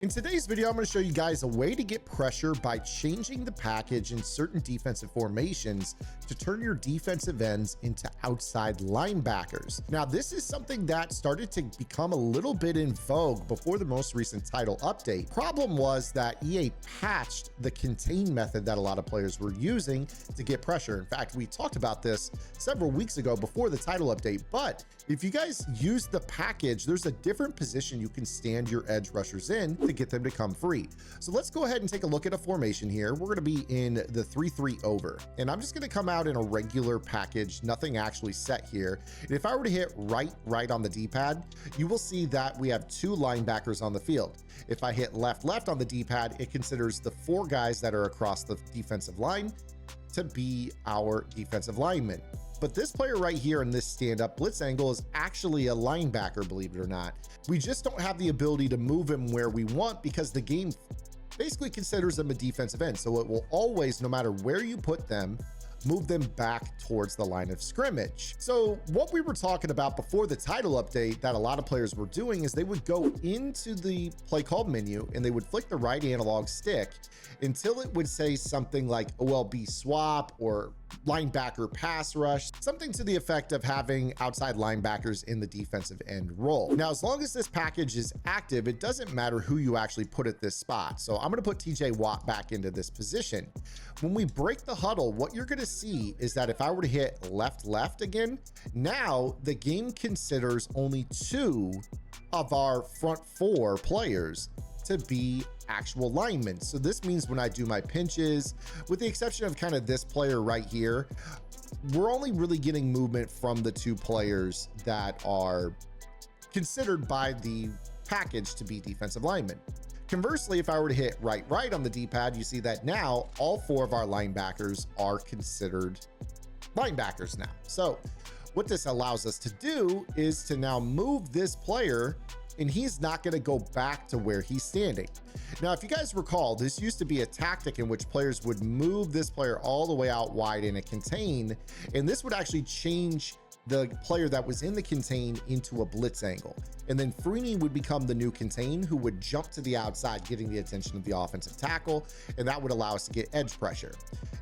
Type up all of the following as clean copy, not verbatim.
In today's video, I'm going to show you guys a way to get pressure by changing the package in certain defensive formations to turn your defensive ends into outside linebackers. Now, this is something that started to become a little bit in vogue before the most recent title update. Problem was that EA patched the contain method that a lot of players were using to get pressure. In fact, we talked about this several weeks ago before the title update, but if you guys use the package, there's a different position you can stand your edge rushers in to get them to come free. So let's go ahead and take a look at a formation here. We're going to be in the 3-3 over, and I'm just going to come out in a regular package, nothing actually set here. And if I were to hit right on the D-pad, you will see that we have two linebackers on the field. If I hit left on the D-pad, it considers the four guys that are across the defensive line to be our defensive linemen. But this player right here in this stand-up blitz angle is actually a linebacker, believe it or not. We just don't have the ability to move him where we want because the game basically considers him a defensive end. So it will always, no matter where you put them, move them back towards the line of scrimmage. So what we were talking about before the title update that a lot of players were doing is they would go into the play call menu and they would flick the right analog stick until it would say something like OLB swap or linebacker pass rush, something to the effect of having outside linebackers in the defensive end role. Now, as long as this package is active, it doesn't matter who you actually put at this spot. So I'm going to put TJ Watt back into this position. When we break the huddle, what you're going to see is that if I were to hit left again, now the game considers only two of our front four players to be actual linemen. So this means when I do my pinches, with the exception of kind of this player right here, we're only really getting movement from the two players that are considered by the package to be defensive linemen. Conversely, if I were to hit right on the D-pad, you see that now all four of our linebackers are considered linebackers now. So what this allows us to do is to now move this player, and he's not going to go back to where he's standing. Now, if you guys recall, this used to be a tactic in which players would move this player all the way out wide in a contain, and this would actually change the player that was in the contain into a blitz angle. And then Freeney would become the new contain who would jump to the outside, getting the attention of the offensive tackle, and that would allow us to get edge pressure.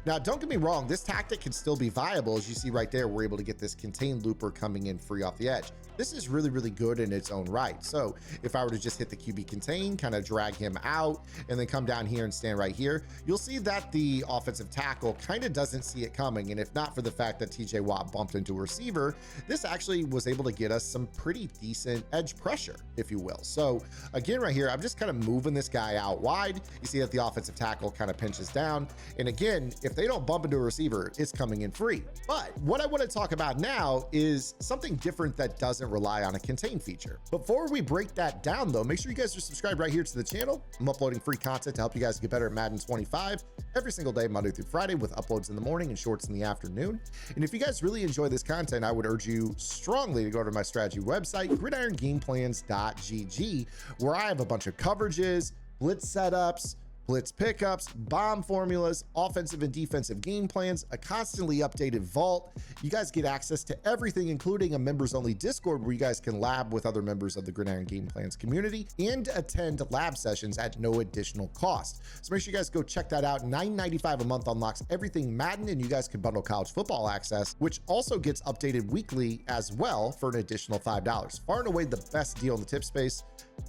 Now, don't get me wrong, this tactic can still be viable. As you see right there, we're able to get this contain looper coming in free off the edge. This is really good in its own right. So if I were to just hit the QB contain, kind of drag him out, and then come down here and stand right here, you'll see that the offensive tackle kind of doesn't see it coming. And if not for the fact that TJ Watt bumped into a receiver, this actually was able to get us some pretty decent edge pressure, if you will. So again, right here, I'm just kind of moving this guy out wide. You see that the offensive tackle kind of pinches down. And again, if they don't bump into a receiver, it's coming in free. But what I want to talk about now is something different that doesn't rely on a contain feature. Before we break that down though, make sure you guys are subscribed right here to the channel. I'm uploading free content to help you guys get better at Madden 25 every single day, Monday through Friday, with uploads in the morning and shorts in the afternoon. And if you guys really enjoy this content, I would urge you strongly to go to my strategy website, gridirongameplans.gg, where I have a bunch of coverages, blitz setups, blitz pickups, bomb formulas, offensive and defensive game plans, a constantly updated vault. You guys get access to everything, including a members only Discord where you guys can lab with other members of the Gridiron Game Plans community and attend lab sessions at no additional cost. So make sure you guys go check that out. $9.95 a month unlocks everything Madden, and you guys can bundle college football access, which also gets updated weekly as well for an additional $5. Far and away the best deal in the tip space.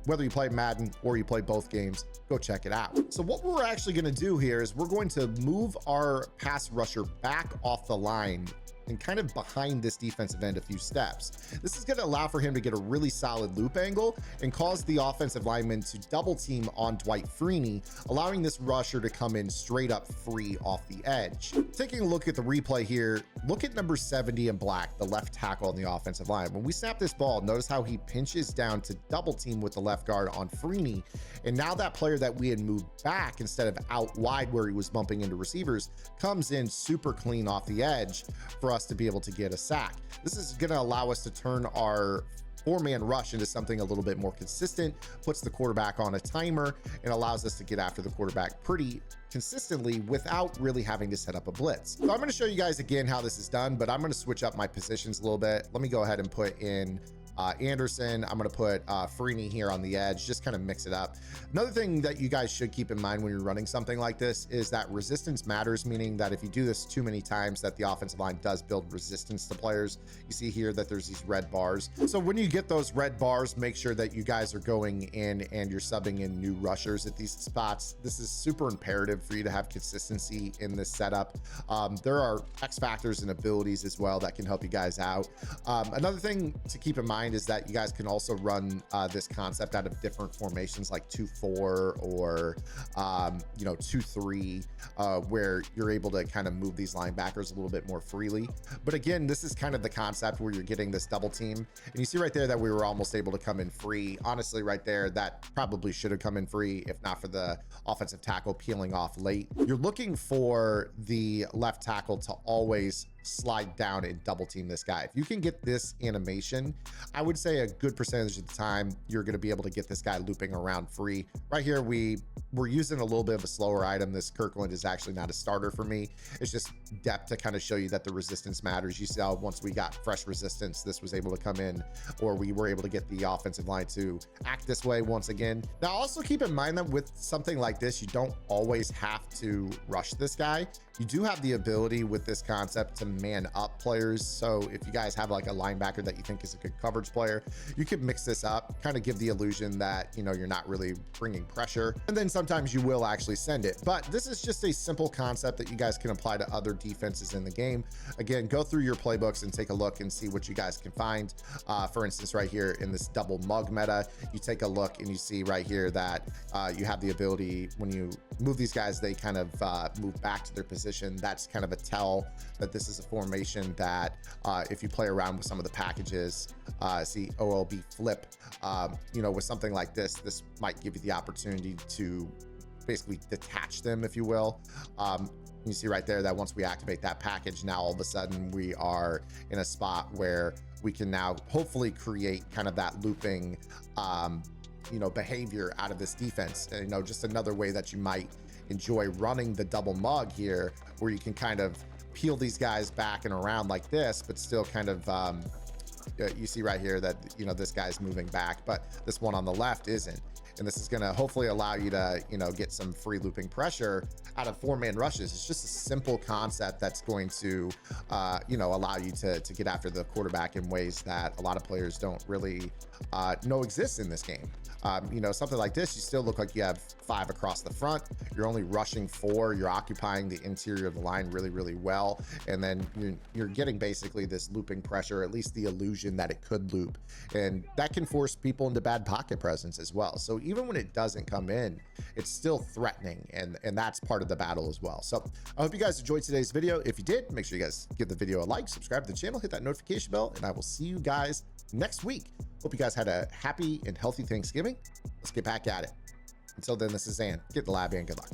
Whether you play Madden or you play both games, go check it out. So what we're actually going to do here is we're going to move our pass rusher back off the line and kind of behind this defensive end a few steps. This is going to allow for him to get a really solid loop angle and cause the offensive lineman to double team on Dwight Freeney, allowing this rusher to come in straight up free off the edge. Taking a look at the replay here, look at number 70 in black, the left tackle on the offensive line. When we snap this ball, notice how he pinches down to double team with the left guard on Freeney. And now that player that we had moved back instead of out wide where he was bumping into receivers comes in super clean off the edge for us to be able to get a sack. This is going to allow us to turn our four-man rush into something a little bit more consistent, puts the quarterback on a timer, and allows us to get after the quarterback pretty consistently without really having to set up a blitz. So I'm going to show you guys again how this is done, but I'm going to switch up my positions a little bit. Let me go ahead and put in Anderson. I'm going to put Freeney here on the edge, just kind of mix it up. Another thing that you guys should keep in mind when you're running something like this is that resistance matters, meaning that if you do this too many times, that the offensive line does build resistance to players. You see here that there's these red bars. So when you get those red bars, make sure that you guys are going in and you're subbing in new rushers at these spots. This is super imperative for you to have consistency in this setup. There are X factors and abilities as well that can help you guys out. Another thing to keep in mind is that you guys can also run this concept out of different formations like 2-4 or 2-3, where you're able to kind of move these linebackers a little bit more freely. But again, this is kind of the concept where you're getting this double team, and you see right there that we were almost able to come in free. Honestly, right there, that probably should have come in free if not for the offensive tackle peeling off late. You're looking for the left tackle to always slide down and double team this guy. If you can get this animation, I would say a good percentage of the time you're going to be able to get this guy looping around free. Right here, we're using a little bit of a slower item. This Kirkland is actually not a starter for me. It's just depth to kind of show you that the resistance matters. You saw once we got fresh resistance, this was able to come in, or we were able to get the offensive line to act this way once again. Now, also keep in mind that with something like this, you don't always have to rush this guy. You do have the ability with this concept to man up players. So if you guys have like a linebacker that you think is a good coverage player, you could mix this up, kind of give the illusion that, you're not really bringing pressure. And then sometimes you will actually send it. But this is just a simple concept that you guys can apply to other defenses in the game. Again, go through your playbooks and take a look and see what you guys can find. For instance, right here in this double mug meta, you take a look and you see right here that you have the ability when you move these guys, they kind of move back to their position. That's kind of a tell that this is a formation that if you play around with some of the packages, see OLB flip, with something like this might give you the opportunity to basically detach them, if you will. You see right there that once we activate that package, now all of a sudden we are in a spot where we can now hopefully create kind of that looping behavior out of this defense. And, just another way that you might enjoy running the double mug here, where you can kind of peel these guys back and around like this, but still kind of you see right here that this guy's moving back, but this one on the left isn't. And this is going to hopefully allow you to get some free looping pressure out of 4-man rushes. It's just a simple concept that's going to allow you to get after the quarterback in ways that a lot of players don't really know exists in this game. Something like this, you still look like you have 5 across the front. You're only rushing 4. You're occupying the interior of the line really, really well. And then you're getting basically this looping pressure, at least the illusion that it could loop. And that can force people into bad pocket presence as well. So even when it doesn't come in, it's still threatening. And that's part of the battle as well. So I hope you guys enjoyed today's video. If you did, make sure you guys give the video a like, subscribe to the channel, hit that notification bell, and I will see you guys next week. Hope you guys had a happy and healthy Thanksgiving. Let's get back at it. Until then, this is Zan. Get in the lab and good luck.